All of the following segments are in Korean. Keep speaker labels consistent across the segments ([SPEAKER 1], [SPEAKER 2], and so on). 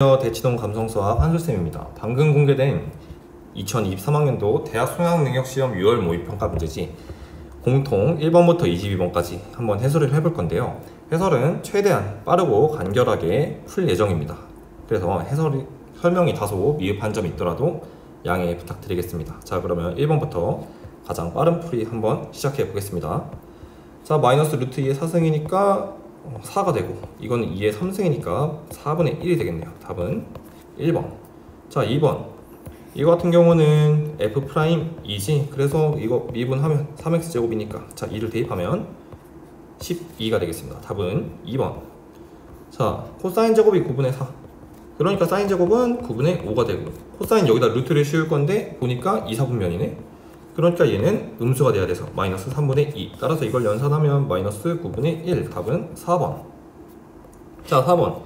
[SPEAKER 1] 대치동 감성수학 한솔쌤입니다. 방금 공개된 2023학년도 대학 수학능력시험 6월 모의평가 문제지 공통 1번부터 22번까지 한번 해설을 해볼 건데요. 해설은 최대한 빠르고 간결하게 풀 예정입니다. 그래서 설명이 다소 미흡한 점이 있더라도 양해 부탁드리겠습니다. 자, 그러면 1번부터 가장 빠른 풀이 한번 시작해 보겠습니다. 자, 마이너스 루트 2의 4승이니까 4가 되고, 이거는 2의 3승이니까 4분의 1이 되겠네요. 답은 1번. 자, 2번. 이거 같은 경우는 F'이지. 그래서 이거 미분하면 3x제곱이니까, 자, 2를 대입하면 12가 되겠습니다. 답은 2번. 자, 코사인 제곱이 9분의 4. 그러니까 사인 제곱은 9분의 5가 되고, 코사인 여기다 루트를 씌울 건데 보니까 2, 4분면이네. 그러니까 얘는 음수가 돼야 돼서 마이너스 3분의 2. 따라서 이걸 연산하면 마이너스 9분의 1. 답은 4번. 자, 4번.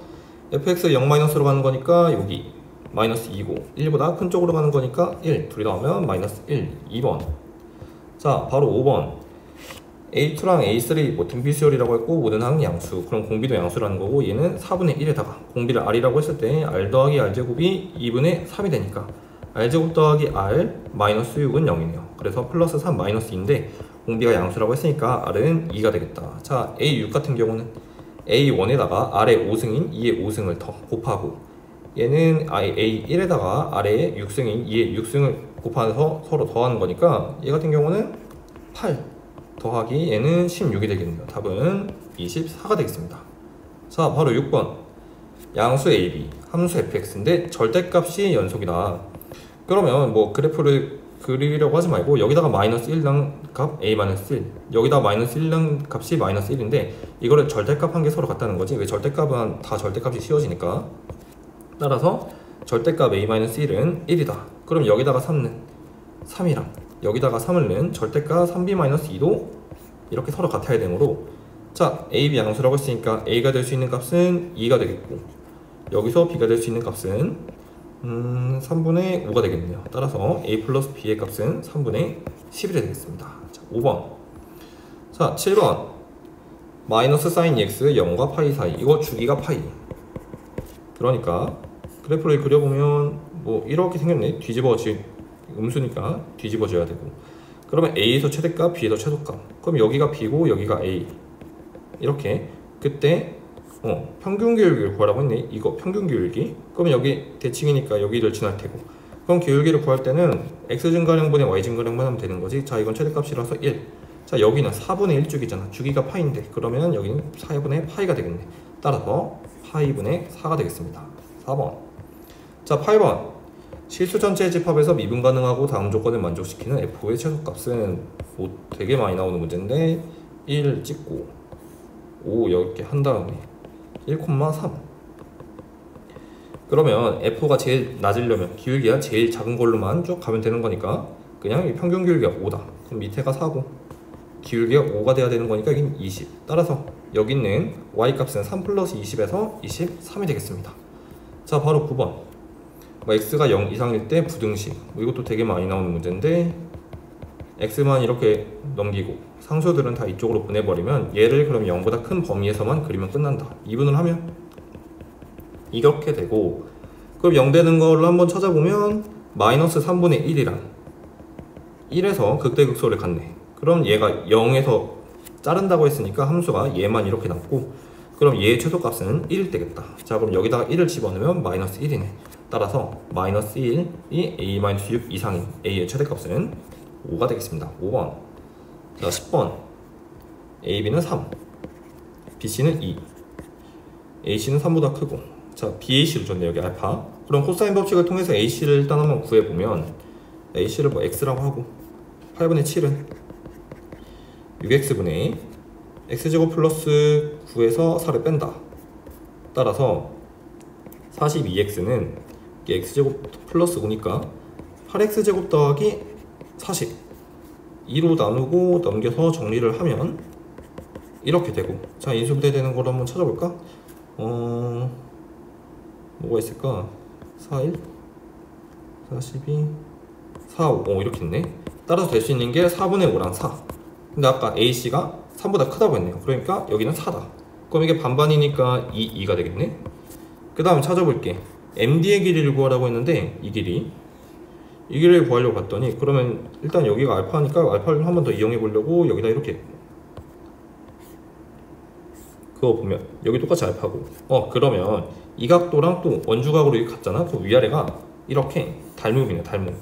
[SPEAKER 1] fx 0-로 가는 거니까 여기 마이너스 2고, 1보다 큰 쪽으로 가는 거니까 1. 둘이 나오면 마이너스 1. 2번. 자, 바로 5번. A2랑 A3 뭐 등비수열이라고 했고, 모든 항 양수. 그럼 공비도 양수라는 거고, 얘는 4분의 1에다가 공비를 R이라고 했을 때 R 더하기 R제곱이 2분의 3이 되니까 R제곱 더하기 R 마이너스 6은 0이네요. 그래서 플러스 3 마이너스 2인데 공비가 양수라고 했으니까 R은 2가 되겠다. 자, A6 같은 경우는 A1에다가 R의 5승인 2의 5승을 더 곱하고, 얘는 A1에다가 R의 6승인 2의 6승을 곱해서 서로 더하는 거니까 얘 같은 경우는 8 더하기 얘는 16이 되겠네요. 답은 24가 되겠습니다. 자, 바로 6번. 양수 AB, 함수 fx인데 절대값이 연속이다. 그러면 뭐 그래프를 그리려고 하지 말고 여기다가 마이너스 1 난 값 a-1, 여기다 마이너스 1 난 값이 마이너스 1인데 이거를 절대값 한 개 서로 같다는 거지. 왜? 절대값은 다 절대값이 씌워지니까. 따라서 절대값 a-1은 1이다. 그럼 여기다가 3는 3이랑 여기다가 3을 는 절대값 3b-2도 이렇게 서로 같아야 되므로, 자, a, b 양수라고 했으니까 a가 될 수 있는 값은 2가 되겠고, 여기서 b가 될 수 있는 값은 3분의 5가 되겠네요. 따라서 a 플러스 b의 값은 3분의 11이 되겠습니다. 자, 5번. 자, 7번. 마이너스 사인 x 0과 파이 사이. 이거 주기가 파이. 그러니까 그래프를 그려보면 뭐 이렇게 생겼네. 음수니까 뒤집어져야 되고, 그러면 a에서 최대값, b에서 최소값. 그럼 여기가 b고 여기가 a. 이렇게. 그때 평균 기울기를 구하라고 했네. 이거 평균 기울기. 그럼 여기 대칭이니까 여기를 지날 테고, 그럼 기울기를 구할 때는 x 증가량분의 y 증가량분 하면 되는 거지. 자, 이건 최대값이라서 1. 자, 여기는 4분의 1 주기잖아. 주기가 파인데 그러면 여기는 4분의 파이가 되겠네. 따라서 파이분의 4가 되겠습니다. 4번. 자, 8번. 실수 전체의 집합에서 미분 가능하고 다음 조건을 만족시키는 f의 최소값은 뭐 되게 많이 나오는 문제인데 1 찍고 5 이렇게 한 다음에 1,3. 그러면 f가 제일 낮으려면 기울기가 제일 작은 걸로만 쭉 가면 되는 거니까 그냥 이 평균 기울기가 5다. 그럼 밑에가 4고 기울기가 5가 돼야 되는 거니까 여긴 20. 따라서 여기 있는 y 값은 3 플러스 20에서 23이 되겠습니다. 자, 바로 9번. x가 0 이상일 때 부등식. 이것도 되게 많이 나오는 문제인데 x만 이렇게 넘기고 상수들은 다 이쪽으로 보내버리면 얘를 그럼 0보다 큰 범위에서만 그리면 끝난다. 이분을 하면 이렇게 되고, 그럼 0 되는 거를 한번 찾아보면 마이너스 3분의 1이랑 1에서 극대극소를 갖네. 그럼 얘가 0에서 자른다고 했으니까 함수가 얘만 이렇게 남고, 그럼 얘의 최소값은 1일 때겠다. 자, 그럼 여기다가 1을 집어넣으면 마이너스 1이네. 따라서 마이너스 1이 a-6 이상인 a의 최대값은 5가 되겠습니다. 5번. 자, 10번. AB는 3, BC는 2, AC는 3보다 크고, 자, BAC를 줬네. 여기 알파. 그럼 코사인 법칙을 통해서 AC를 일단 한번 구해보면 AC를 뭐 X라고 하고 8분의 7은 6X분의 X제곱 플러스 9에서 4를 뺀다. 따라서 42X는 X제곱 플러스 5니까 8X제곱 더하기 40 2로 나누고 넘겨서 정리를 하면 이렇게 되고, 자, 인수분해 되는 걸 한번 찾아볼까? 뭐가 있을까? 41 42 45 이렇게 있네. 따라서 될 수 있는 게 4분의 5랑 4. 근데 아까 AC가 3보다 크다고 했네요. 그러니까 여기는 4다. 그럼 이게 반반이니까 2가 되겠네. 그 다음에 찾아볼게. MD의 길이를 구하라고 했는데 이 길이를 구하려고 봤더니, 그러면 일단 여기가 알파니까 알파를 한 번 더 이용해 보려고 여기다 이렇게, 그거 보면 여기 똑같이 알파고, 그러면 이 각도랑 또 원주각으로 이렇게 같잖아. 그 위아래가 이렇게 닮음이네, 닮음.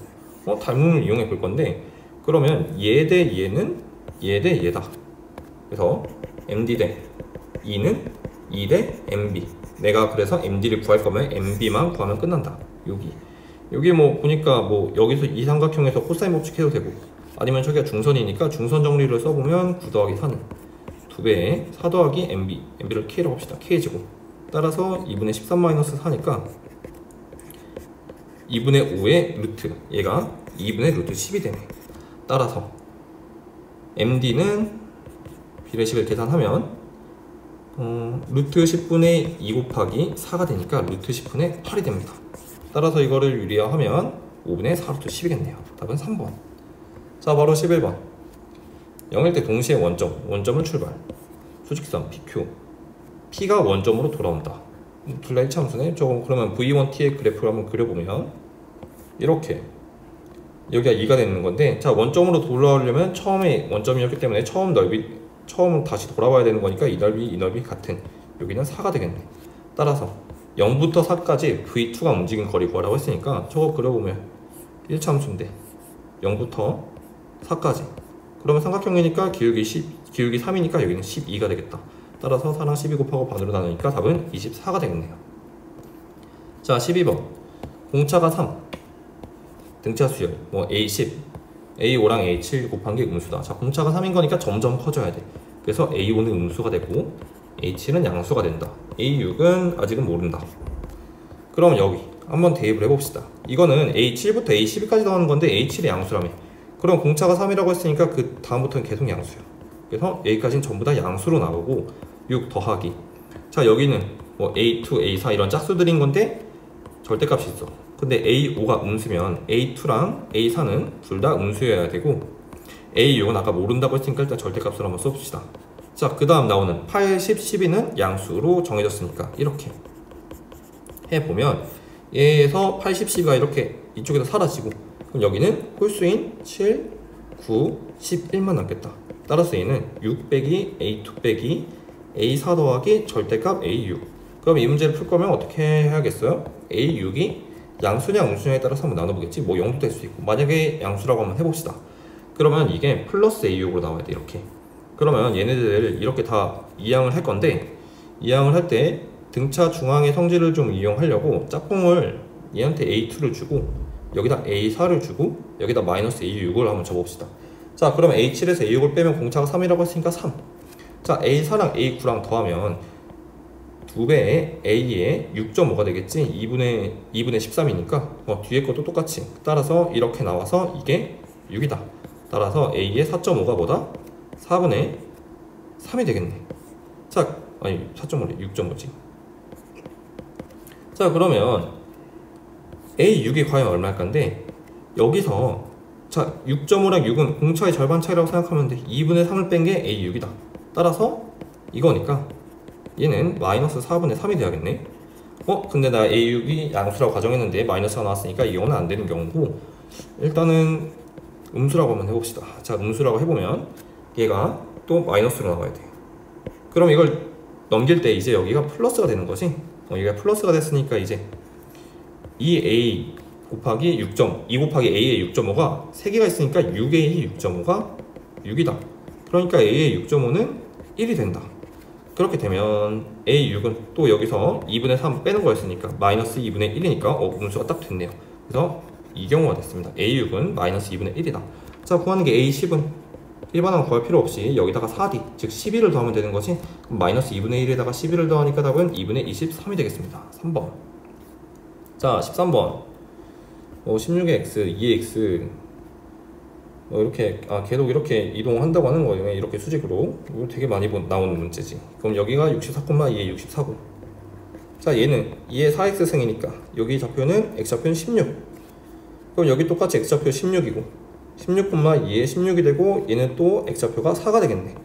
[SPEAKER 1] 닮음을 이용해 볼 건데, 그러면 얘 대 얘는 얘 대 얘다. 그래서 MD 대 E는 E 대 MB. 내가 그래서 MD를 구할 거면 MB만 구하면 끝난다. 여기 뭐 보니까 뭐 여기서 이 삼각형에서 코사인 법칙 해도 되고, 아니면 저기가 중선이니까 중선 정리를 써보면 9 더하기 4는 2배에 4 더하기 MB를 K라고 합시다. K제곱. 따라서 2분의 13 마이너스 4니까 2분의 5의 루트, 얘가 2분의 루트 10이 되네. 따라서 MD는 비례식을 계산하면 루트 10분의 2 곱하기 4가 되니까 루트 10분의 8이 됩니다. 따라서 이거를 유리화하면 5분의 4 루트 10이겠네요. 답은 3번. 자, 바로 11번. 0일 때 동시에 원점은 출발. 수직선 PQ. P가 원점으로 돌아온다. 둘 다 1차 함수네. 그러면 V1T의 그래프를 한번 그려보면 이렇게 여기가 2가 되는 건데, 자, 원점으로 돌아오려면 처음에 원점이었기 때문에 처음 다시 돌아와야 되는 거니까 이 넓이 같은 여기는 4가 되겠네. 따라서 0부터 4까지 V2가 움직인 거리 구하라고 했으니까 저거 그려보면 1차 함수인데 0부터 4까지, 그러면 삼각형이니까 기울기 3이니까 여기는 12가 되겠다. 따라서 4랑 12 곱하고 반으로 나누니까 답은 24가 되겠네요. 자, 12번. 공차가 3, 등차 수열 뭐 A10, A5랑 A7 곱한 게 음수다. 자, 공차가 3인 거니까 점점 커져야 돼. 그래서 A5는 음수가 되고 A7은 양수가 된다. A6은 아직은 모른다. 그럼 여기 한번 대입을 해봅시다. 이거는 A7부터 A12까지 나오는 건데 A7이 양수라며. 그럼 공차가 3이라고 했으니까 그 다음부터는 계속 양수야. 그래서 여기까지는 전부 다 양수로 나오고 6 더하기, 자, 여기는 뭐 A2, A4 이런 짝수들인 건데 절대값이 있어. 근데 A5가 음수면 A2랑 A4는 둘 다 음수여야 되고, A6은 아까 모른다고 했으니까 일단 절대값으로 한번 써봅시다. 자, 그 다음 나오는 8, 10, 12는 양수로 정해졌으니까 이렇게 해보면 얘에서 8, 10, 12가 이렇게 이쪽에서 사라지고, 그럼 여기는 홀수인 7, 9, 11만 남겠다. 따라서 얘는 6 빼기 A2 빼기 A4 더하기 절대값 A6. 그럼 이 문제를 풀 거면 어떻게 해야겠어요? A6이 양수냐 음수냐에 따라서 한번 나눠보겠지. 뭐 0도 될 수 있고. 만약에 양수라고 한번 해봅시다. 그러면 이게 플러스 A6으로 나와야 돼. 이렇게. 그러면 얘네들을 이렇게 다 이항을 할 건데, 이항을 할 때 등차 중앙의 성질을 좀 이용하려고 짝꿍을 얘한테 A2를 주고 여기다 A4를 주고 여기다 마이너스 A6을 한번 줘봅시다. 자, 그럼 A7에서 A6을 빼면 공차가 3이라고 했으니까 3. 자, A4랑 A9랑 더하면 2배의 A의 6.5가 되겠지. 2분의 13이니까 뒤에 것도 똑같이. 따라서 이렇게 나와서 이게 6이다. 따라서 A의 4.5가 뭐다? 4분의 3이 되겠네. 자, 아니 4.5래 6.5지. 자, 그러면 A6이 과연 얼마일까인데, 여기서 자 6.5랑 6은 공차의 절반 차이라고 생각하면 돼. 2분의 3을 뺀 게 A6이다. 따라서 이거니까 얘는 마이너스 4분의 3이 돼야겠네. 근데 나 A6이 양수라고 가정했는데 마이너스가 나왔으니까 이거는 안 되는 경우고, 일단은 음수라고 한번 해봅시다. 자, 음수라고 해보면 얘가 또 마이너스로 나와야 돼. 그럼 이걸 넘길 때 이제 여기가 플러스가 되는 거지. 여기가 플러스가 됐으니까 이제 2A 곱하기 2 곱하기 A의 6.5가 3개가 있으니까 6A 6.5가 6이다. 그러니까 A의 6.5는 1이 된다. 그렇게 되면 A6은 또 여기서 2분의 3 빼는 거였으니까 마이너스 2분의 1이니까 음수가 딱 됐네요. 그래서 이 경우가 됐습니다. A6은 마이너스 2분의 1이다. 자, 구하는 게 A10은 일반항 구할 필요 없이 여기다가 4D, 즉 12를 더하면 되는 거지. 그럼 마이너스 2분의 1에다가 12를 더하니까 답은 2분의 23이 되겠습니다. 3번. 자, 13번. 16의 x, 2의 x 이렇게 계속 이렇게 이동한다고 하는 거예요. 이렇게 수직으로. 이거 되게 많이 나오는 문제지. 그럼 여기가 64,2의 64고, 자, 얘는 2의 4x승이니까 여기 좌표는 x좌표는 16. 그럼 여기 똑같이 x좌표 16이고 16,2의 16이 되고, 얘는 또 x좌표가 4가 되겠네.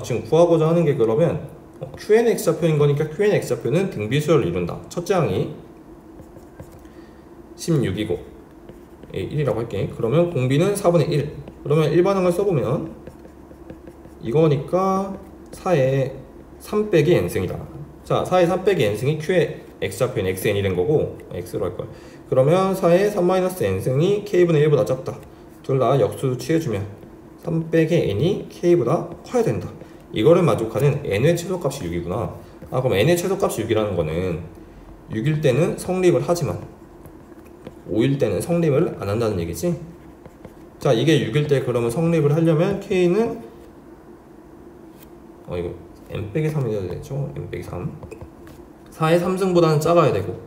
[SPEAKER 1] 지금 구하고자 하는 게 그러면 QN x좌표인 거니까 QN x좌표는 등비수열을 이룬다. 첫째 항이 16이고 1이라고 할게. 그러면 공비는 4분의 1. 그러면 일반항을 써보면 이거니까 4의 3 빼기 n승이다. 자, 4의 3 빼기 n승이 q의 x좌표인 xn이 된 거고 x로 할걸. 그러면 4의 3 마이너스 n승이 k분의 1보다 작다. 둘 다 역수 취해주면 3 빼기 n이 k보다 커야 된다. 이거를 만족하는 n의 최소값이 6이구나. 아, 그럼 n의 최소값이 6이라는 거는 6일 때는 성립을 하지만 5일 때는 성립을 안 한다는 얘기지. 자, 이게 6일 때 그러면 성립을 하려면 k는 이거 n 빼기 3이 돼야 되죠. n 빼기 3. 4의 3승보다는 작아야 되고,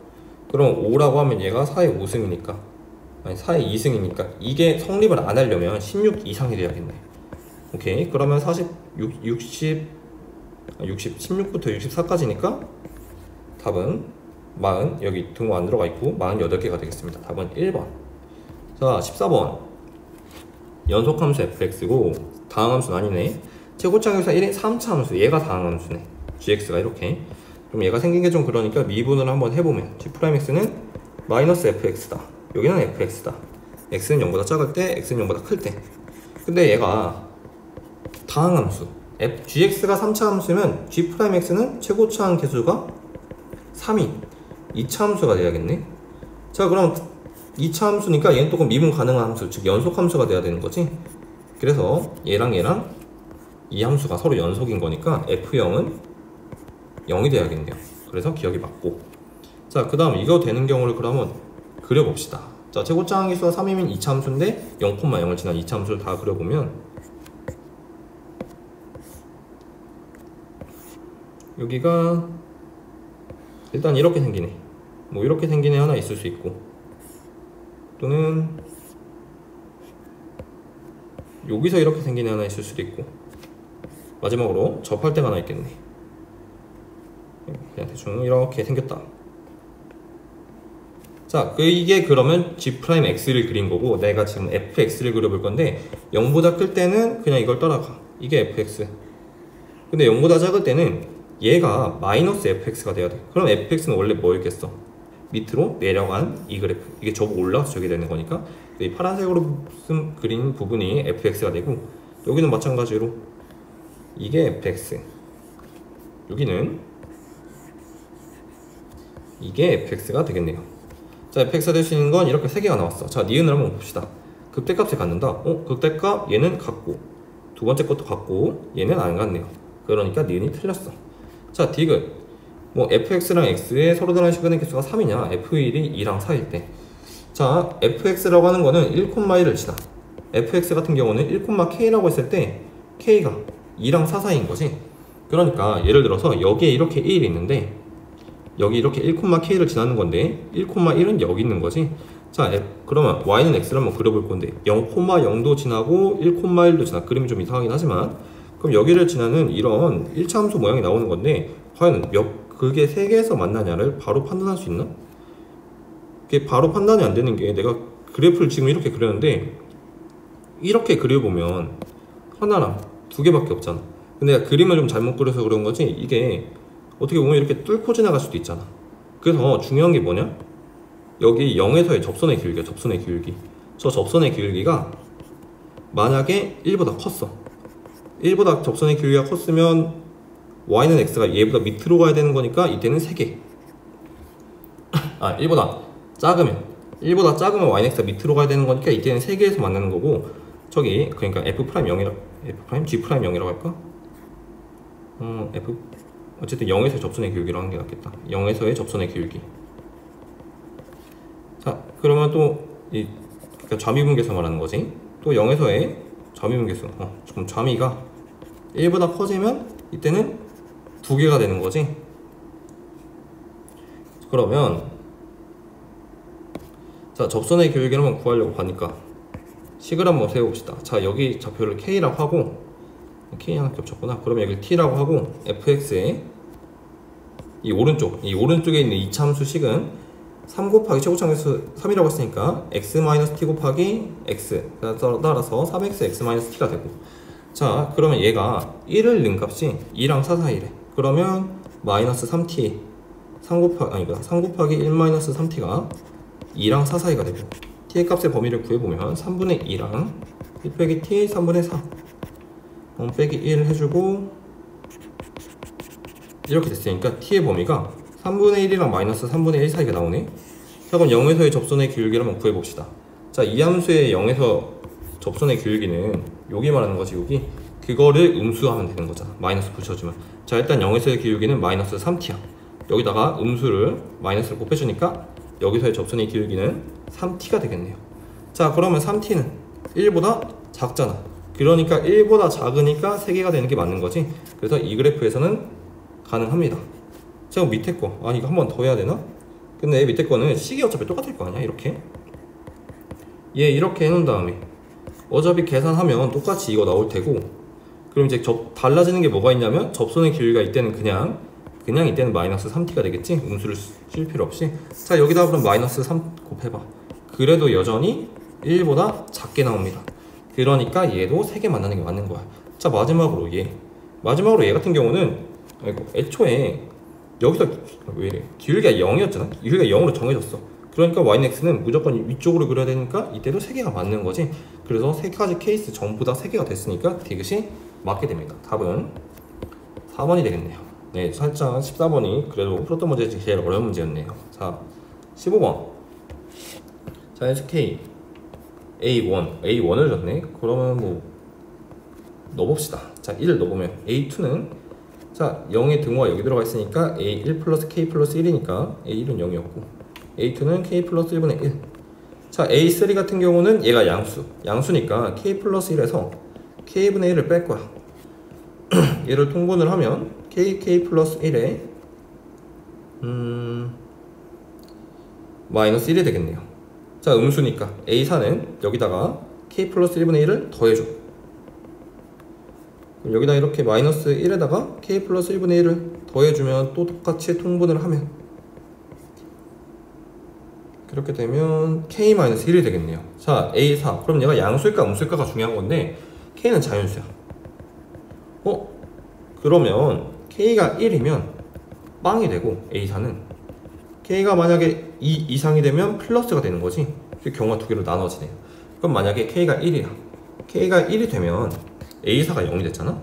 [SPEAKER 1] 그럼 5라고 하면 얘가 4의 5승이니까, 아니 4의 2승이니까 이게 성립을 안 하려면 16 이상이 돼야겠네. 오케이. 그러면 16부터 64까지니까 답은 40, 여기 등호 안 들어가 있고 48개가 되겠습니다. 답은 1번. 자, 14번. 연속함수 fx고 다항함수는 아니네. 최고차항에서 1인 3차 함수, 얘가 다항함수네. gx가 이렇게. 그럼 얘가 생긴 게 좀 그러니까 미분을 한번 해보면 g'x는 마이너스 fx다. 여기는 fx다. x는 0보다 작을 때, x는 0보다 클 때. 근데 얘가 다항함수, gx가 3차 함수면 g'x는 최고차항 개수가 3이 2차 함수가 돼야겠네. 자, 그럼 2차 함수니까 얘는 또 미분 가능한 함수, 즉 연속 함수가 돼야 되는 거지. 그래서 얘랑 이 함수가 서로 연속인 거니까 f0은 0이 돼야겠네요. 그래서 기억이 맞고. 자, 그 다음 이거 되는 경우를 그러면 그려봅시다. 자, 최고차항 개수가 3이면 2차 함수인데 0,0을 지난 2차 함수를 다 그려보면 여기가 일단 이렇게 생기네. 뭐 이렇게 생긴 애 하나 있을 수 있고, 또는 여기서 이렇게 생긴 애 하나 있을 수도 있고, 마지막으로 접할 때가 하나 있겠네. 그냥 대충 이렇게 생겼다. 자, 이게 그러면 g'x를 그린 거고, 내가 지금 fx를 그려볼 건데 0보다 클 때는 그냥 이걸 따라가. 이게 fx. 근데 0보다 작을 때는 얘가 마이너스 fx가 돼야 돼. 그럼 fx는 원래 뭐였겠어? 밑으로 내려간 이 그래프. 이게 저거 올라가서 저게 되는 거니까 이 파란색으로 그린 부분이 fx가 되고, 여기는 마찬가지로 이게 fx, 여기는 이게 fx가 되겠네요. 자, fx가 될 수 있는 건 이렇게 3개가 나왔어. 자, 니은을 한번 봅시다. 극대값이 같는다. 극대값 얘는 같고, 두 번째 것도 같고, 얘는 안 같네요. 그러니까 니은이 틀렸어. 자, 디귿. 뭐 fx랑 x의 서로 다른 시간의 개수가 3이냐, f1이 2랑 4일 때. 자, fx라고 하는 거는 1,1을 지나. fx 같은 경우는 1,k라고 했을 때 k가 2랑 4 사이인 거지. 그러니까 예를 들어서 여기에 이렇게 1이 있는데 여기 이렇게 1,k를 지나는 건데 1,1은 여기 있는 거지. 자, 그러면 y는 x를 한번 그려볼 건데 0,0도 지나고 1,1도 지나. 그림이 좀 이상하긴 하지만, 그럼 여기를 지나는 이런 1차 함수 모양이 나오는 건데 과연 그게 3개에서 만나냐를 바로 판단할 수 있나? 그게 바로 판단이 안 되는 게, 내가 그래프를 지금 이렇게 그렸는데 이렇게 그려보면 하나랑 2개밖에 없잖아. 근데 내가 그림을 좀 잘못 그려서 그런 거지, 이게 어떻게 보면 이렇게 뚫고 지나갈 수도 있잖아. 그래서 중요한 게 뭐냐? 여기 0에서의 접선의 길기야. 접선의 길기. 저 접선의 길기가 만약에 1보다 컸어. 1보다 접선의 길이가 컸으면 y는 x가 얘보다 밑으로 가야 되는 거니까 이때는 3개. 1보다 작으면 y는 x가 밑으로 가야 되는 거니까 이때는 3개에서 만나는 거고, 저기 그러니까 f'0이라 g'0이라고 할까? 어쨌든 0에서의 접선의 길기로 하는 게 낫겠다. 0에서의 접선의 길기. 자, 그러면 또 그러니까 좌미분계수 말하는 거지. 또 0에서의 좌미분계수. 그럼 좌미가 1보다 커지면 이때는 2개가 되는 거지. 그러면 자, 접선의 길이를 한번 구하려고 하니까 식을 한번 세워봅시다. 자, 여기 좌표를 k라고 하고, k 하나 겹쳤구나. 그러면 여기 t라고 하고, fx의 이 오른쪽에 있는 이 참수 식은 3 곱하기 최고차항에서 3이라고 했으니까 x-t 곱하기 x, 따라서 3x x-t가 되고, 자, 그러면 얘가 1을 넣은 값이 2랑 4 사이래. 그러면 마이너스 3t 3 곱하기 1 마이너스 3t가 2랑 4 사이가 되고 t의 값의 범위를 구해보면 3분의 2랑 1 빼기 t 3분의 4 0 빼기 1 해주고 이렇게 됐으니까 t의 범위가 3분의 1이랑 마이너스 3분의 1 사이가 나오네. 자, 그럼 0에서의 접선의 기울기를 한번 구해봅시다. 자, 이 함수의 0에서 접선의 기울기는 여기 말하는 거지. 여기 그거를 음수하면 되는 거잖아. 마이너스 붙여주면. 자, 일단 0에서의 기울기는 마이너스 3t야. 여기다가 음수를 마이너스를 곱해주니까 여기서의 접선의 기울기는 3t가 되겠네요. 자, 그러면 3t는 1보다 작잖아. 그러니까 1보다 작으니까 3개가 되는 게 맞는 거지. 그래서 이 그래프에서는 가능합니다. 자, 그럼 밑에 거, 이거 한 번 더 해야 되나? 근데 밑에 거는 식이 어차피 똑같을 거 아니야. 이렇게 얘 이렇게 해놓은 다음에 어차피 계산하면 똑같이 이거 나올 테고, 그럼 이제 달라지는 게 뭐가 있냐면 접선의 기울기가 이때는 그냥 이때는 마이너스 3t가 되겠지. 음수를 쓸 필요 없이. 자, 여기다 그럼 마이너스 3 곱해봐. 그래도 여전히 1보다 작게 나옵니다. 그러니까 얘도 3개 만나는 게 맞는 거야. 자, 마지막으로 얘 같은 경우는 애초에 여기서 왜 이래? 기울기가 0이었잖아. 기울기가 0으로 정해졌어. 그러니까 yx는 무조건 위쪽으로 그려야 되니까 이때도 3개가 맞는 거지. 그래서 3가지 케이스 전부 다 3개가 됐으니까 디귿이 맞게 됩니다. 답은 4번이 되겠네요. 네, 살짝 14번이 그래도 풀었던 문제 중에 제일 어려운 문제였네요. 자, 15번. 자, SK A1을 줬네. 그러면 뭐 넣어봅시다. 자, 1을 넣어보면 A2는 자, 0의 등호가 여기 들어가 있으니까 A1 플러스 K 플러스 1이니까 A1은 0이었고 A2는 K 플러스 1분의 1. 자, A3 같은 경우는 얘가 양수니까 K 플러스 1에서 K분의 1을 뺄 거야. 얘를 통분을 하면 K 플러스 1에 마이너스 1이 되겠네요. 자, 음수니까 A4는 여기다가 K 플러스 1분의 1을 더해줘. 그럼 여기다 이렇게 마이너스 1에다가 K 플러스 1분의 1을 더해주면 또 똑같이 통분을 하면 그렇게 되면 K 마이너스 1이 되겠네요. 자, A4 그럼 얘가 양수일까 음수일까가 중요한 건데 K는 자연수야. 그러면 K가 1이면 빵이 되고 A4는 K가 만약에 2 이상이 되면 플러스가 되는 거지. 그 경우가 두 개로 나눠지네요. 그럼 만약에 K가 1이야. K가 1이 되면 A4가 0이 됐잖아?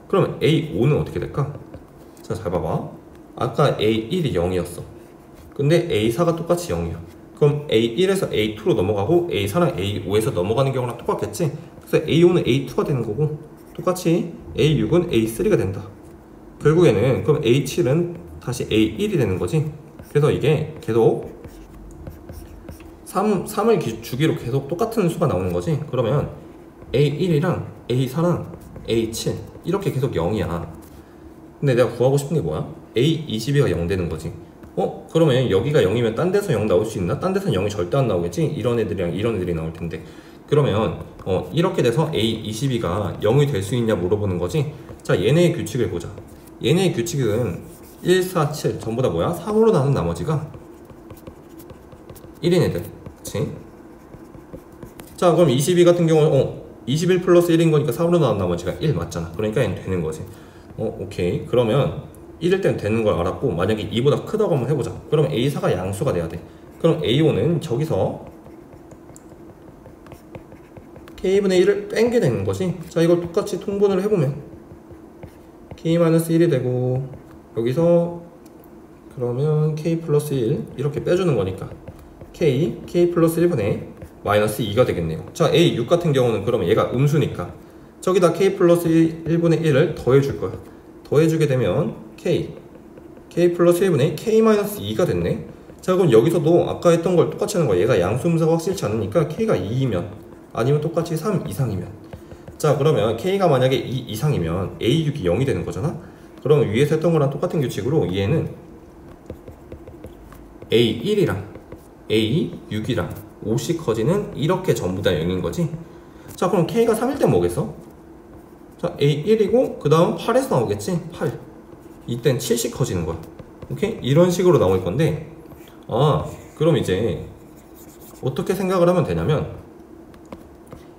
[SPEAKER 1] 그러면 A5는 어떻게 될까? 자, 잘 봐봐. 아까 A1이 0이었어. 근데 A4가 똑같이 0이야. 그럼 A1에서 A2로 넘어가고 A4랑 A5에서 넘어가는 경우랑 똑같겠지? 그래서 A5는 A2가 되는 거고 똑같이 A6은 A3가 된다. 결국에는 그럼 A7은 다시 A1이 되는 거지. 그래서 이게 계속 3을 주기로 계속 똑같은 수가 나오는 거지. 그러면 A1이랑 A4랑 A7 이렇게 계속 0이야. 근데 내가 구하고 싶은 게 뭐야? A22가 0 되는 거지. 그러면 여기가 0이면 딴 데서 0 나올 수 있나? 딴 데서는 0이 절대 안 나오겠지? 이런 애들이랑 이런 애들이 나올 텐데. 그러면 이렇게 돼서 A22가 0이 될 수 있냐 물어보는 거지. 자, 얘네의 규칙을 보자. 얘네의 규칙은 1, 4, 7 전부 다 뭐야? 3으로 나눈 나머지가 1인 애들. 그치? 자, 그럼 22 같은 경우는 21 플러스 1인 거니까 3으로 나눈 나머지가 1 맞잖아. 그러니까 얘는 되는 거지. 오케이. 그러면 1일 때는 되는 걸 알았고 만약에 2보다 크다고 한번 해보자. 그럼 A4가 양수가 돼야 돼. 그럼 A5는 저기서 K분의 1을 뺀 게 되는 거지. 자, 이걸 똑같이 통분을 해보면 K-1이 되고 여기서 그러면 K 플러스 1 이렇게 빼주는 거니까 K 플러스 1분의 마이너스 2가 되겠네요. 자, A6 같은 경우는 그러면 얘가 음수니까 저기다 K 플러스 1분의 1을 더해줄 거야. 더해주게 되면 K 플러스 1분의 K 마이너스 2가 됐네. 자, 그럼 여기서도 아까 했던 걸 똑같이 하는 거야. 얘가 양수음수가 확실치 않으니까 K가 2이면 아니면 똑같이 3 이상이면 자, 그러면 K가 만약에 2 이상이면 A6이 0이 되는 거잖아. 그러면 위에서 했던 거랑 똑같은 규칙으로 얘는 A1이랑 A6이랑 5씩 커지는 이렇게 전부 다 0인 거지. 자, 그럼 K가 3일 땐 뭐겠어? 자, A1이고 그 다음 8에서 나오겠지? 8 이땐 7씩 커지는 거야. 오케이? 이런 식으로 나올 건데 그럼 이제 어떻게 생각을 하면 되냐면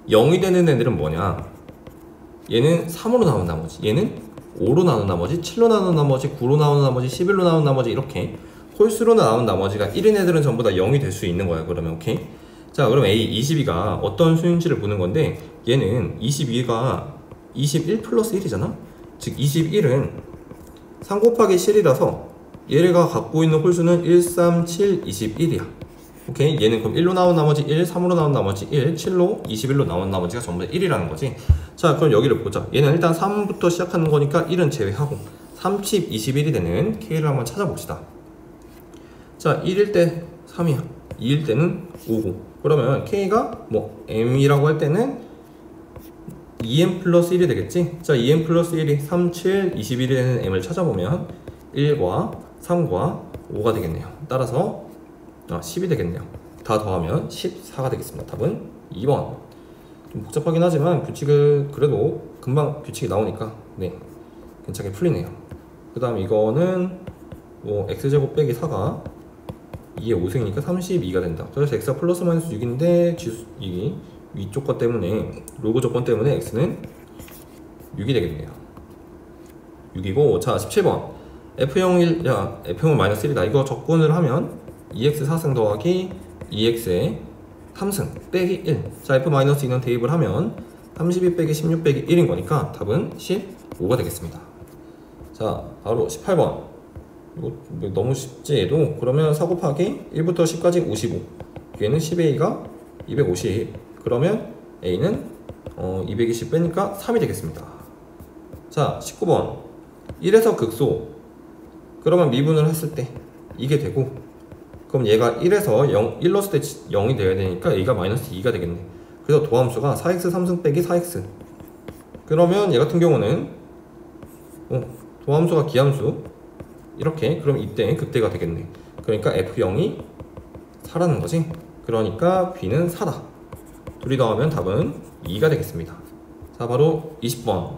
[SPEAKER 1] 0이 되는 애들은 뭐냐? 얘는 3으로 나눈 나머지, 얘는 5로 나눈 나머지, 7로 나눈 나머지, 9로 나눈 나머지, 11로 나눈 나머지 이렇게 홀수로 나온 나머지가 1인 애들은 전부 다 0이 될 수 있는 거야. 그러면 오케이. 자, 그럼 A 22가 어떤 수인지를 보는 건데, 얘는 22가 21 플러스 1이잖아. 즉 21은 3 곱하기 7이라서 얘가 갖고 있는 홀수는 1, 3, 7, 21이야. 오케이. 얘는 그럼 1로 나온 나머지 1, 3으로 나온 나머지 1, 7로 21로 나온 나머지가 전부 다 1이라는 거지. 자, 그럼 여기를 보자. 얘는 일단 3부터 시작하는 거니까 1은 제외하고 30, 21이 되는 K를 한번 찾아봅시다. 자, 1일 때 3이야. 2일 때는 5고. 그러면 K가 뭐 M이라고 할 때는 2M 플러스 1이 되겠지? 자, 2M 플러스 1이 3, 7, 21이 되는 M을 찾아보면 1과 3과 5가 되겠네요. 따라서 10이 되겠네요. 다 더하면 14가 되겠습니다. 답은 2번. 좀 복잡하긴 하지만 규칙을 그래도 금방 규칙이 나오니까 네, 괜찮게 풀리네요. 그 다음 이거는 뭐 x제곱 빼기 4가 2의 5승이니까 32가 된다. 그래서 x가 플러스 마이너스 6인데 이 위쪽 것 때문에 로그 조건 때문에 x는 6이 되겠네요. 6이고, 자 17번 f0 야 f0은 마이너스 1이다. 이거 적분을 하면 2x 4승 더하기 2x의 3승 빼기 1. 자 f-2는 대입을 하면 32 빼기 16 빼기 1인 거니까 답은 15가 되겠습니다. 자 바로 18번. 이거 너무 쉽지 얘도. 그러면 4 곱하기 1부터 10까지 55. 얘는 10a가 250. 그러면 a는 220 빼니까 3이 되겠습니다. 자 19번 1에서 극소. 그러면 미분을 했을 때 이게 되고, 그럼 얘가 1에서 1 넣었을 때 0이 돼야 되니까 a가 마이너스 2가 되겠네. 그래서 도함수가 4x 3승 빼기 4x. 그러면 얘 같은 경우는 도함수가 기함수 이렇게, 그럼 이때 극대가 되겠네. 그러니까 f0이 4라는 거지. 그러니까 b는 4다. 둘이 더하면 답은 2가 되겠습니다. 자 바로 20번.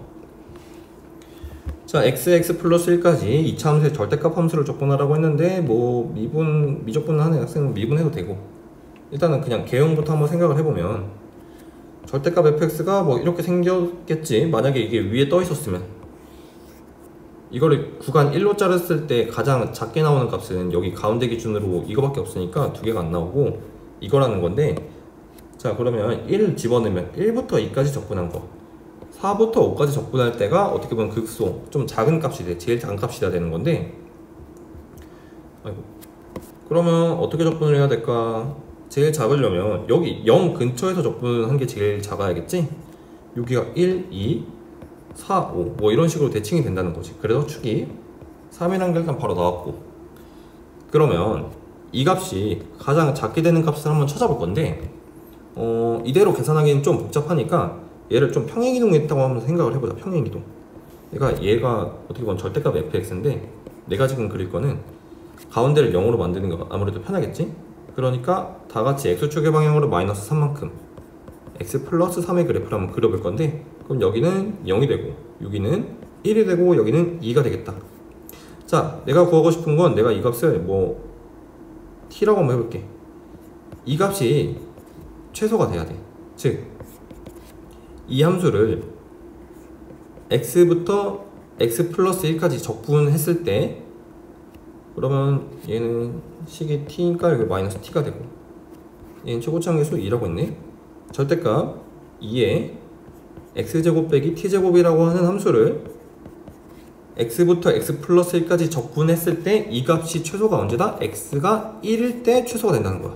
[SPEAKER 1] 자 x 플러스 1까지 2차 함수의 절대값 함수를 적분하라고 했는데, 뭐 미적분을 하는 학생은 미분해도 되고, 일단은 그냥 개형부터 한번 생각을 해보면 절대값 fx가 뭐 이렇게 생겼겠지. 만약에 이게 위에 떠 있었으면 이거를 구간 1로 자르을 때 가장 작게 나오는 값은 여기 가운데 기준으로 이거밖에 없으니까 두 개가 안 나오고 이거라는 건데, 자 그러면 1 집어넣으면 1부터 2까지 적분한 거, 4부터 5까지 적분할 때가 어떻게 보면 극소, 좀 작은 값이 돼. 제일 작은 값이 돼야 되는 건데, 아이고. 그러면 어떻게 적분을 해야 될까? 제일 작으려면 여기 0 근처에서 적분한 게 제일 작아야겠지? 여기가 1, 2, 4, 5 뭐 이런 식으로 대칭이 된다는 거지. 그래서 축이 3이라는 게 일단 바로 나왔고, 그러면 이 값이 가장 작게 되는 값을 한번 찾아볼 건데, 이대로 계산하기는 좀 복잡하니까 얘를 좀 평행이동했다고 한번 생각을 해보자. 평행이동. 얘가 어떻게 보면 절대값 fx인데, 내가 지금 그릴 거는 가운데를 0으로 만드는 거 아무래도 편하겠지? 그러니까 다 같이 x축의 방향으로 마이너스 3만큼 x 플러스 3의 그래프를 한번 그려볼 건데, 그럼 여기는 0이 되고 여기는 1이 되고 여기는 2가 되겠다. 자 내가 구하고 싶은 건, 내가 이 값을 뭐 t라고 한번 해볼게. 이 값이 최소가 돼야 돼. 즉 이 함수를 x부터 x 플러스 1까지 적분했을 때, 그러면 얘는 식이 t니까 여기 마이너스 t가 되고, 얘는 최고차항계수 2라고 했네. 절대값 2에 x제곱 빼기 t제곱이라고 하는 함수를 x부터 x 플러스 1까지 적분했을 때 이 값이 최소가 언제다? x가 1일 때 최소가 된다는 거야.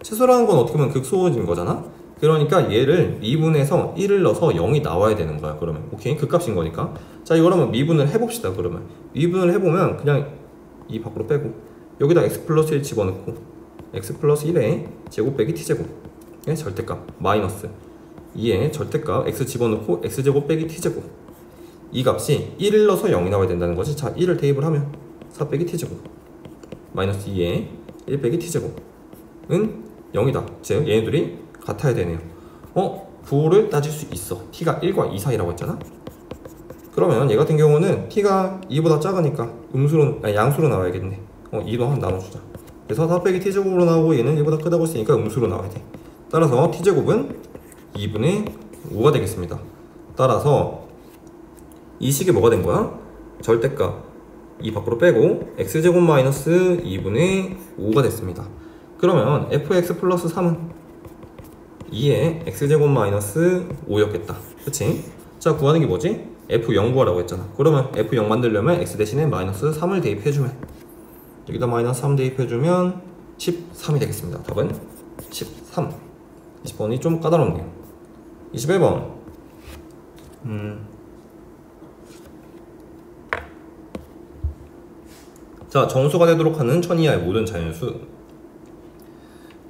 [SPEAKER 1] 최소라는 건 어떻게 보면 극소인 거잖아. 그러니까 얘를 미분해서 1을 넣어서 0이 나와야 되는 거야. 그러면 오케이, 그 값인 거니까. 자 이거 그러면 미분을 해봅시다. 그러면 미분을 해보면 그냥 이 밖으로 빼고 여기다 x 플러스 1 집어넣고 x 플러스 1에 제곱 빼기 t제곱 의 절대값 마이너스 2에 절대값 x 집어넣고 x제곱 빼기 t제곱, 이 값이 1을 넣어서 0이 나와야 된다는 거지. 자 1을 대입을 하면 4 빼기 t제곱 마이너스 2에 1 빼기 t제곱은 0이다. 즉 얘네들이 같아야 되네요. 부호를 따질 수 있어. t가 1과 2 사이라고 했잖아. 그러면 얘 같은 경우는 t가 2보다 작으니까 양수로 나와야겠네. 2로 한번 나눠주자. 그래서 4 빼기 t제곱으로 나오고, 얘는 1보다 크다고 했으니까 음수로 나와야 돼. 따라서 t제곱은 2분의 5가 되겠습니다. 따라서 이 식이 뭐가 된 거야? 절대값 2 밖으로 빼고 x제곱 마이너스 2분의 5가 됐습니다. 그러면 fx 플러스 3은 2에 x제곱 마이너스 5였겠다. 그치? 자, 구하는 게 뭐지? f0 구하라고 했잖아. 그러면 f0 만들려면 x 대신에 마이너스 3을 대입해주면, 여기다 마이너스 3 대입해주면 13이 되겠습니다. 답은 13. 20번이 좀 까다롭네요. 21번. 자, 정수가 되도록 하는 1000 이하의 모든 자연수.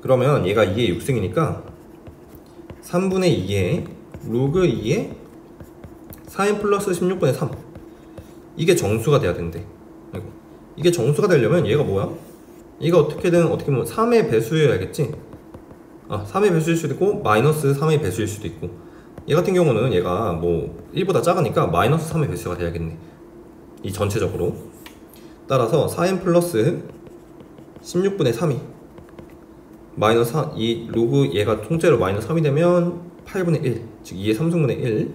[SPEAKER 1] 그러면 얘가 2의 6승이니까 3분의 2에 로그 2에 4n 플러스 16분의 3. 이게 정수가 돼야 된대. 이게 정수가 되려면 얘가 뭐야? 얘가 어떻게 보면 3의 배수여야겠지? 3의 배수일 수도 있고 마이너스 3의 배수일 수도 있고, 얘 같은 경우는 얘가 뭐 1보다 작으니까 마이너스 3의 배수가 돼야겠네, 이 전체적으로. 따라서 4n 플러스 16분의 3이 마이너스 4, 이 로그 얘가 통째로 마이너스 3이 되면 8분의 1, 즉 2의 3승분의 1,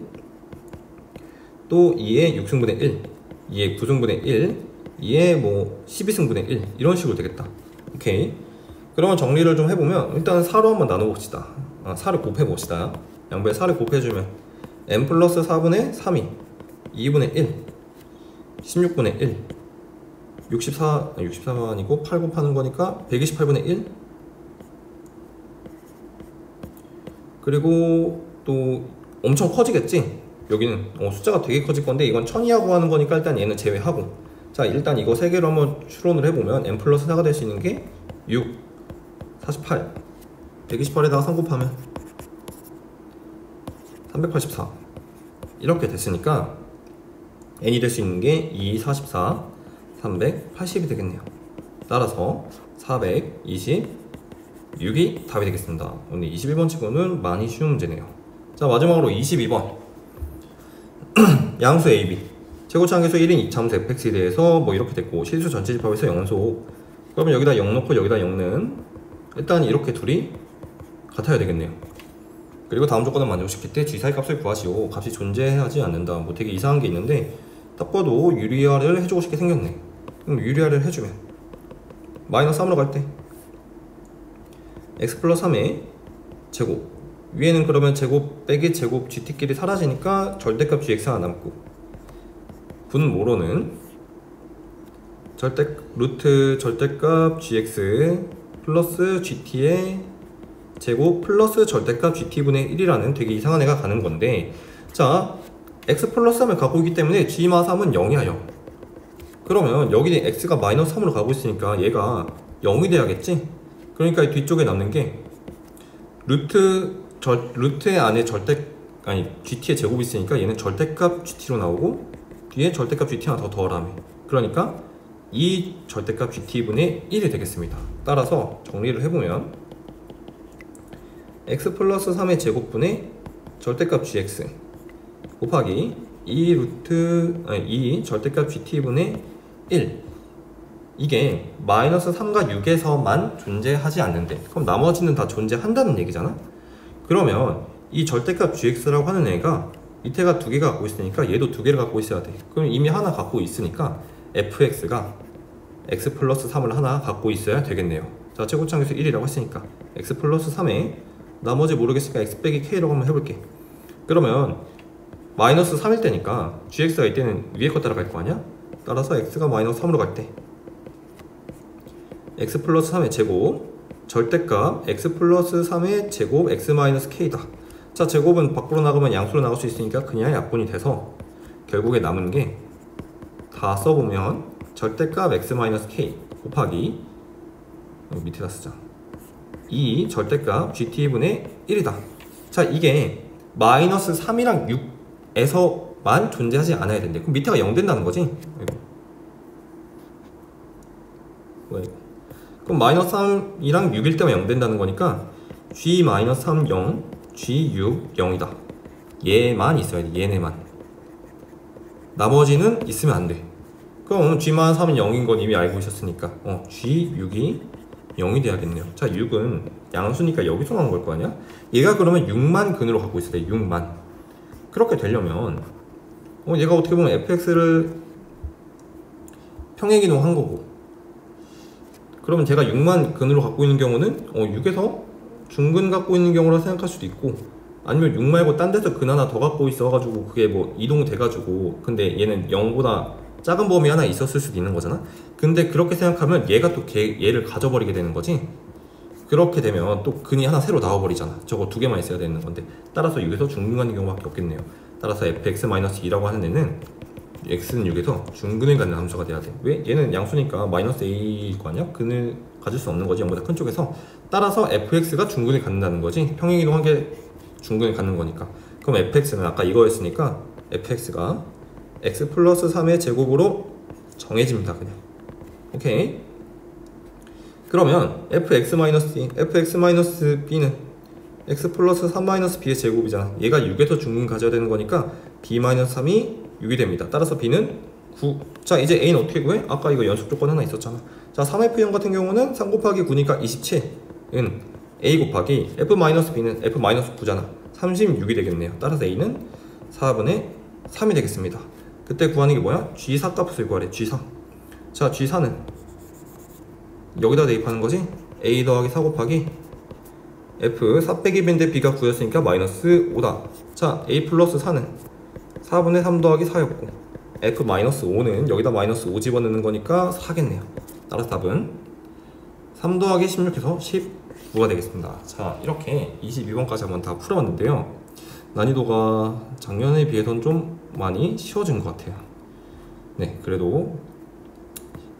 [SPEAKER 1] 또 2의 6승분의 1, 2의 9승분의 1, 2의 뭐 12승분의 1, 이런 식으로 되겠다. 오케이. 그러면 정리를 좀 해보면 일단 4로 한번 나눠봅시다. 4를 곱해봅시다. 양변에 4를 곱해주면 n 플러스 4분의 3이 2분의 1, 16분의 1, 64가 아니고 8 곱하는 거니까 128분의 1. 그리고 또 엄청 커지겠지? 여기는 숫자가 되게 커질 건데 이건 1000 이하고 하는 거니까 일단 얘는 제외하고, 자, 일단 이거 3개로 한번 추론을 해보면 n 플러스 4가 될 수 있는 게 6, 48, 128에다가 3 곱하면 384 이렇게 됐으니까 n이 될 수 있는 게 2, 44, 380이 되겠네요. 따라서 426이 답이 되겠습니다. 오늘 21번 치고는 많이 쉬운 문제네요. 자, 마지막으로 22번. 양수 AB 최고차항계수 1인 이차함수 fx에 대해서 뭐 이렇게 됐고, 실수 전체 집합에서 영소. 그러면 여기다 0 넣고 여기다 0는 일단 이렇게 둘이 같아야 되겠네요. 그리고 다음 조건을 만족시킬 때 g 사이 값을 구하시오. 값이 존재하지 않는다. 뭐 되게 이상한 게 있는데 딱 봐도 유리화를 해주고 싶게 생겼네. 그럼 유리화를 해주면 마이너스 3으로 갈 때 x 플러스 3의 제곱, 위에는 그러면 제곱 빼기 제곱 gt끼리 사라지니까 절대값 gx가 남고, 분은 뭐로는 루트 절대값 gx 플러스 gt의 제곱 플러스 절대값 gt분의 1이라는 되게 이상한 애가 가는 건데, 자, x 플러스 3을 갖고 있기 때문에 g마 3은 0이야 0. 그러면 여기 x가 마이너스 3으로 가고 있으니까 얘가 0이 돼야겠지? 그러니까 이 뒤쪽에 남는 게 루트의 안에 gt의 제곱이 있으니까 얘는 절대값 gt로 나오고 뒤에 절대값 gt 하나 더 더하라며. 그러니까 이 절대값 gt분의 1이 되겠습니다. 따라서 정리를 해보면 x 플러스 3의 제곱분의 절대값 gx 곱하기 이 절대값 gt분의 1, 이게 마이너스 3과 6에서만 존재하지 않는데, 그럼 나머지는 다 존재한다는 얘기잖아? 그러면 이 절대값 gx라고 하는 애가 밑에가 2개가 갖고 있으니까 얘도 2개를 갖고 있어야 돼. 그럼 이미 하나 갖고 있으니까 fx가 x 플러스 3을 하나 갖고 있어야 되겠네요. 자, 최고차항계수 1이라고 했으니까 x 플러스 3에 나머지 모르겠으니까 x 빼기 k라고 한번 해볼게. 그러면 마이너스 3일 때니까 gx가 이때는 위에 거 따라갈 거 아니야? 따라서 x가 마이너스 3으로 갈 때 x 플러스 3의 제곱 절대값 x 플러스 3의 제곱 x 마이너스 k다. 자, 제곱은 밖으로 나가면 양수로 나갈 수 있으니까 그냥 약분이 돼서 결국에 남은 게 다 써보면 절대값 x 마이너스 k 곱하기 밑에다 쓰자, 이 절대값 gt분의 1이다. 자, 이게 마이너스 3이랑 6에서만 존재하지 않아야 된대. 그럼 밑에가 0 된다는 거지? 뭐야 이거? 그럼 마이너스 3이랑 6일 때만 0 된다는 거니까 g 마이너스 3 0, g 6 0이다. 얘만 있어야 돼. 얘네만. 나머지는 있으면 안 돼. 그럼 g 마이너스 3은 0인 건 이미 알고 있었으니까 g 6이 0이 돼야겠네요. 자, 6은 양수니까 여기서 나온 걸 거 아니야? 얘가 그러면 6만 근으로 갖고 있어야 돼. 6만. 그렇게 되려면 얘가 어떻게 보면 fx를 평행이동 한 거고, 그러면 제가 6만 근으로 갖고 있는 경우는 6에서 중근 갖고 있는 경우라 생각할 수도 있고, 아니면 6 말고 딴 데서 근 하나 더 갖고 있어가지고 그게 뭐 이동돼가지고 근데 얘는 0보다 작은 범위 하나 있었을 수도 있는 거잖아. 근데 그렇게 생각하면 얘가 또 얘를 가져버리게 되는 거지. 그렇게 되면 또 근이 하나 새로 나와버리잖아. 저거 두 개만 있어야 되는 건데, 따라서 6에서 중근 가는 경우밖에 없겠네요. 따라서 fx-2라고 하는 애는 x는 6에서 중근을 갖는 함수가 돼야 돼. 왜? 얘는 양수니까 마이너스 a일 거 아니야? 근을 가질 수 없는 거지, 0보다 큰 쪽에서. 따라서 fx가 중근을 갖는다는 거지. 평행이동한 게 중근을 갖는 거니까. 그럼 fx는 아까 이거였으니까 fx가 x 플러스 3의 제곱으로 정해집니다. 그냥. 오케이. 그러면 fx-b는 x 플러스 3-b의 제곱이잖아. 얘가 6에서 중근 가져야 되는 거니까 b-3이 6이 됩니다. 따라서 b는 9. 자, 이제 a는 어떻게 구해? 아까 이거 연속 조건 하나 있었잖아. 자, 3f형 같은 경우는 3 곱하기 9니까 27은 a 곱하기 f-b는 f-9잖아. 36이 되겠네요. 따라서 a는 4분의 3이 되겠습니다. 그때 구하는 게 뭐야? g4 값을 구하래. g4. 자, g4는 여기다 대입하는 거지. a 더하기 4 곱하기 f 4 빼기 b인데 b가 9였으니까 마이너스 5다. 자, a 플러스 4는 4분의 3 더하기 4였고, f 마이너스 5는 여기다 마이너스 5 집어넣는 거니까 4겠네요. 따라서 답은 3 더하기 16해서 19가 되겠습니다. 자, 이렇게 22번까지 한번 다 풀어봤는데요. 난이도가 작년에 비해서는 좀 많이 쉬워진 것 같아요. 네, 그래도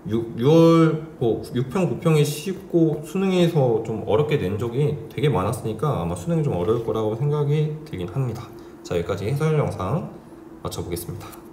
[SPEAKER 1] 6월 6평, 9평이 쉽고 수능에서 좀 어렵게 낸 적이 되게 많았으니까 아마 수능이 좀 어려울 거라고 생각이 들긴 합니다. 자, 여기까지 해설 영상 마쳐보겠습니다.